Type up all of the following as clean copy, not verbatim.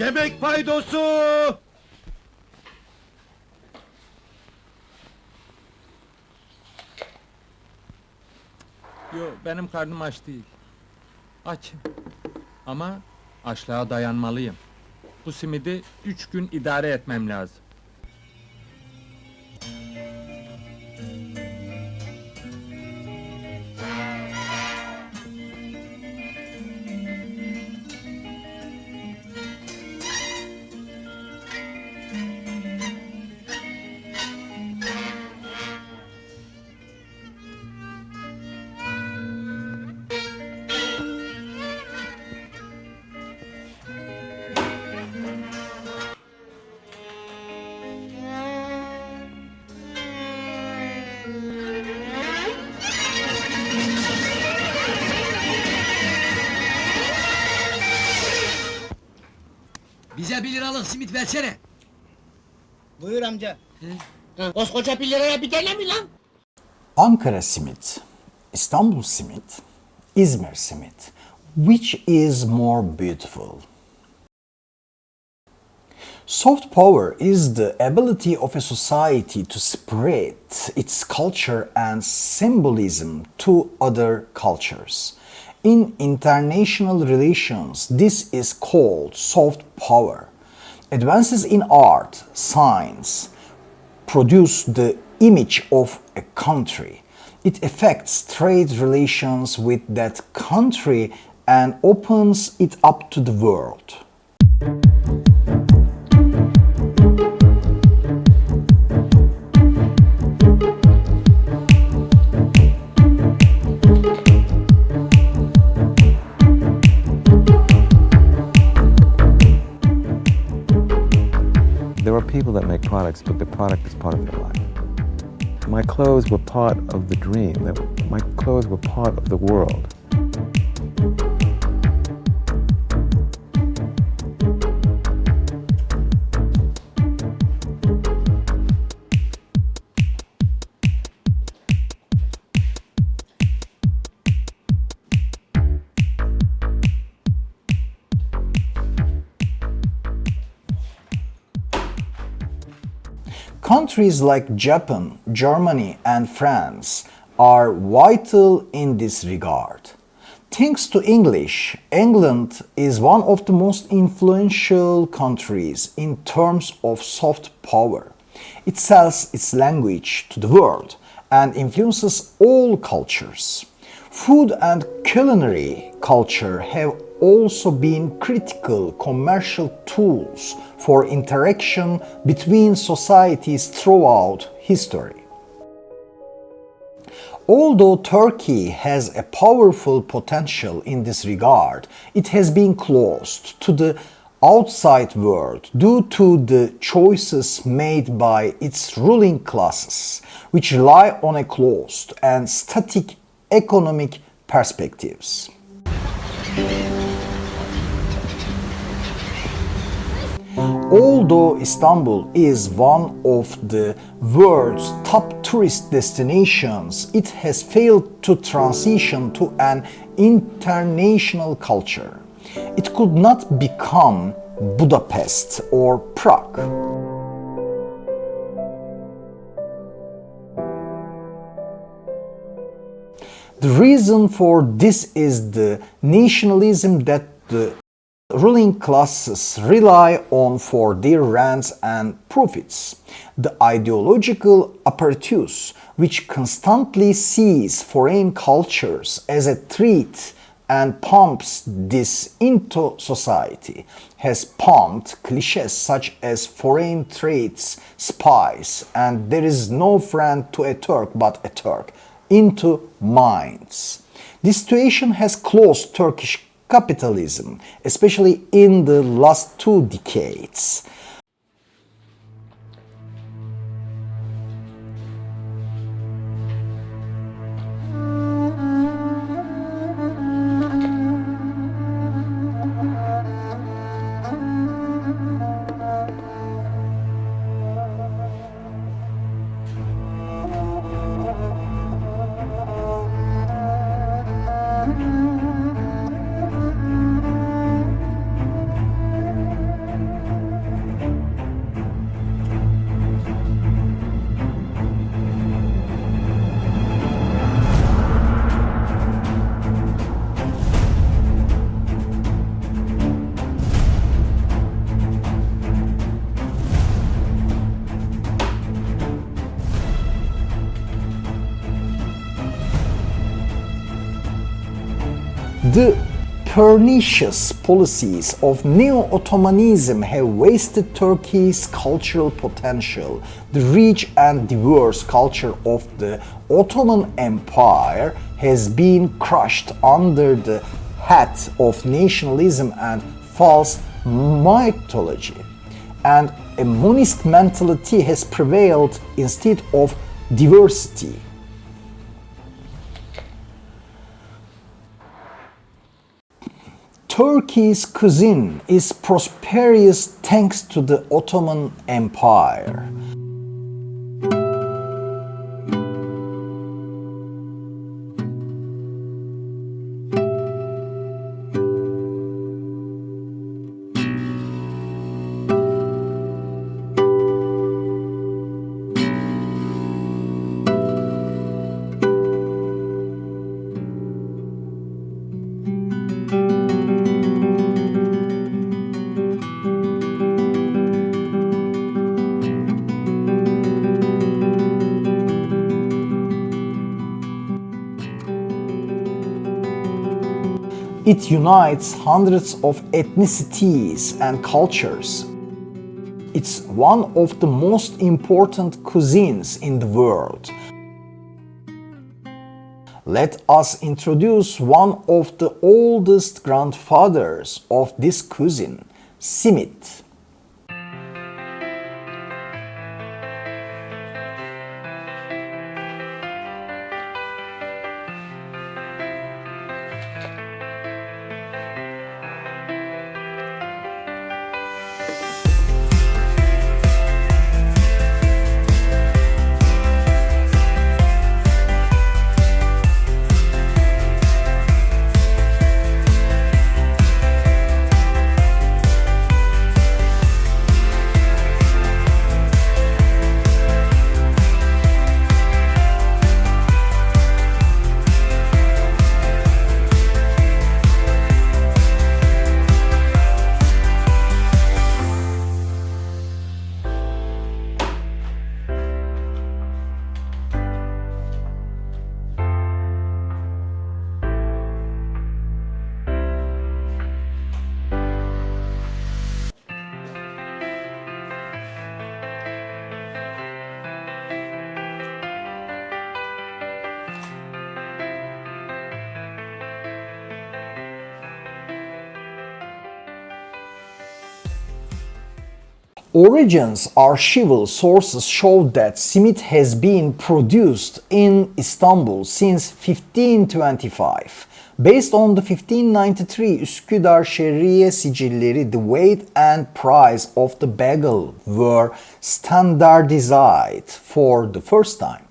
Yemek paydosu! Yo, benim karnım aç değil. Açım. Ama açlığa dayanmalıyım. Bu simidi 3 gün idare etmem lazım. Bize 1 liralık simit versene. Buyur amca. Koskoca 1 liraya bir tane mi lan? Ankara simit, Istanbul simit, İzmir simit. Which is more beautiful? Soft power is the ability of a society to spread its culture and symbolism to other cultures. In international relations, this is called soft power. Advances in art, science, produce the image of a country. It affects trade relations with that country and opens it up to the world. There are people that make products, but the product is part of their life. My clothes were part of the dream. My clothes were part of the world. Countries like Japan, Germany, and France are vital in this regard. Thanks to English, England is one of the most influential countries in terms of soft power. It sells its language to the world and influences all cultures. Food and culinary culture have also been critical commercial tools for interaction between societies throughout history. Although Turkey has a powerful potential in this regard, it has been closed to the outside world due to the choices made by its ruling classes, which rely on a closed and static economic perspectives. Although Istanbul is one of the world's top tourist destinations, it has failed to transition to an international culture. It could not become Budapest or Prague. The reason for this is the nationalism that the ruling classes rely on for their rents and profits. The ideological apparatus, which constantly sees foreign cultures as a threat and pumps this into society, has pumped cliches such as foreign traits, spies, and there is no friend to a Turk but a Turk into minds. This situation has closed Turkish capitalism, especially in the last 2 decades. The pernicious policies of Neo-Ottomanism have wasted Turkey's cultural potential. The rich and diverse culture of the Ottoman Empire has been crushed under the hat of nationalism and false mythology, and a monist mentality has prevailed instead of diversity. Turkey's cuisine is prosperous thanks to the Ottoman Empire. It unites hundreds of ethnicities and cultures. It's one of the most important cuisines in the world. Let us introduce one of the oldest grandfathers of this cuisine, Simit. Origins archival sources show that simit has been produced in Istanbul since 1525. Based on the 1593 Üsküdar Şehriye sicilleri, the weight and price of the bagel were standardized for the first time.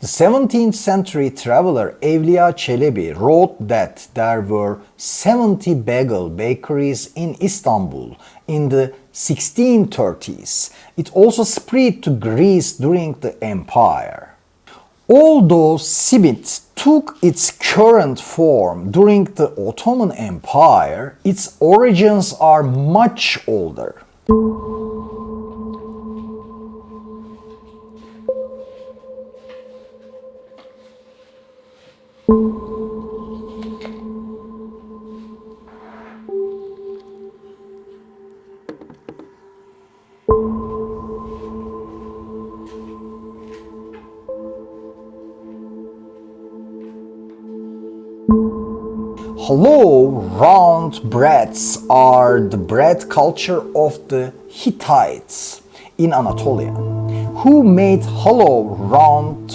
The 17th century traveler Evliya Çelebi wrote that there were 70 bagel bakeries in Istanbul in the 1630s. It also spread to Greece during the empire. Although simit took its current form during the Ottoman Empire, its origins are much older. Hollow, round breads are the bread culture of the Hittites in Anatolia, who made hollow, round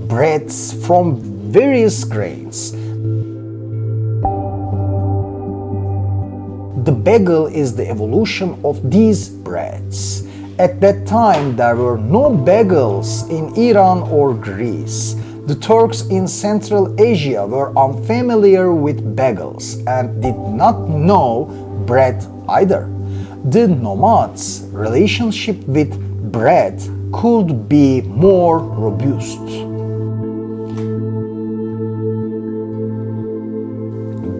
breads from various grains. The bagel is the evolution of these breads. At that time, there were no bagels in Iran or Greece. The Turks in Central Asia were unfamiliar with bagels and did not know bread either. The nomads' relationship with bread could be more robust.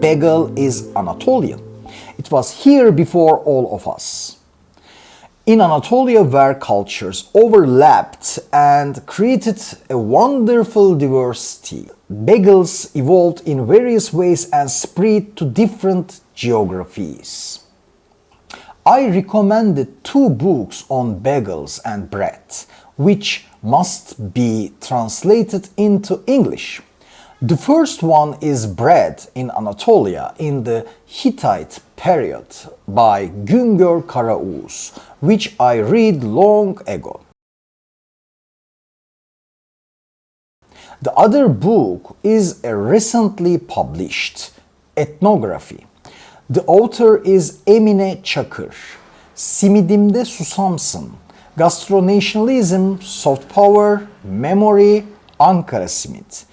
Bagel is Anatolian. It was here before all of us. In Anatolia, where cultures overlapped and created a wonderful diversity, bagels evolved in various ways and spread to different geographies. I recommended 2 books on bagels and bread, which must be translated into English. The first one is Bread in Anatolia in the Hittite period by Güngör Karaoğuz, which I read long ago. The other book is a recently published ethnography. The author is Emine Çakır. Simidimde Susamsın, Gastronationalism, Soft Power, Memory, Ankara Simit.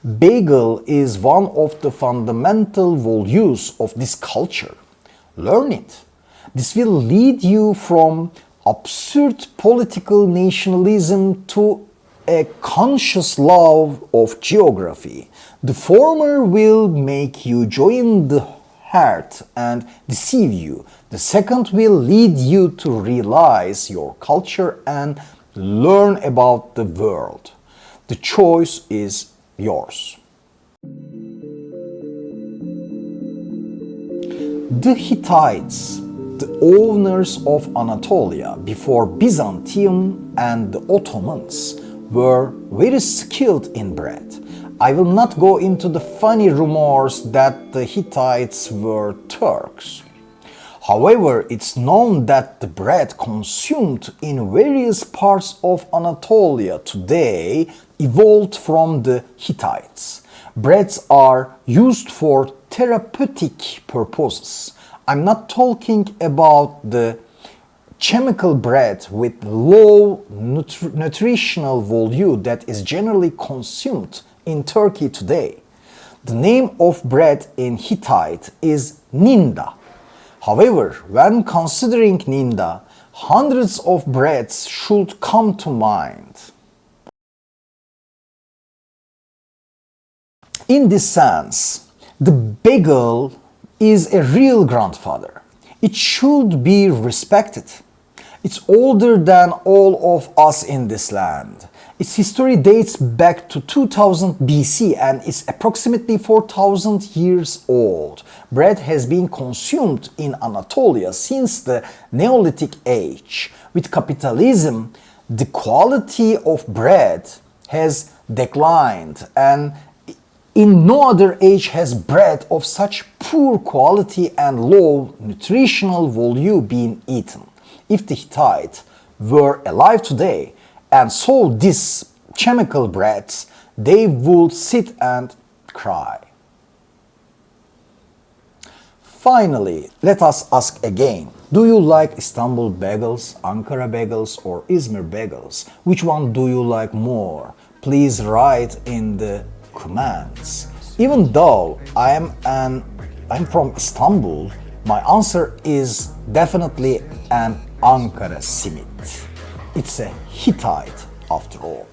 Bagel is one of the fundamental values of this culture. Learn it. This will lead you from absurd political nationalism to a conscious love of geography. The former will make you join the heart and deceive you. The second will lead you to realize your culture and learn about the world. The choice is yours. The Hittites, the owners of Anatolia before Byzantium and the Ottomans, were very skilled in bread. I will not go into the funny rumors that the Hittites were Turks. However, it's known that the bread consumed in various parts of Anatolia today evolved from the Hittites. Breads are used for therapeutic purposes. I'm not talking about the chemical bread with low nutritional value that is generally consumed in Turkey today. The name of bread in Hittite is ninda. However, when considering ninda, hundreds of breads should come to mind. In this sense, the bagel is a real grandfather. It should be respected. It's older than all of us in this land. Its history dates back to 2000 BC and is approximately 4000 years old. Bread has been consumed in Anatolia since the Neolithic age. With capitalism, the quality of bread has declined, and in no other age has bread of such poor quality and low nutritional value been eaten. If the Hittites were alive today and saw these chemical breads, they would sit and cry. Finally, let us ask again, do you like Istanbul bagels, Ankara bagels, or Izmir bagels? Which one do you like more? Please write in the comments. Even though I'm from Istanbul, my answer is definitely an Ankara simit. It's a Hittite after all.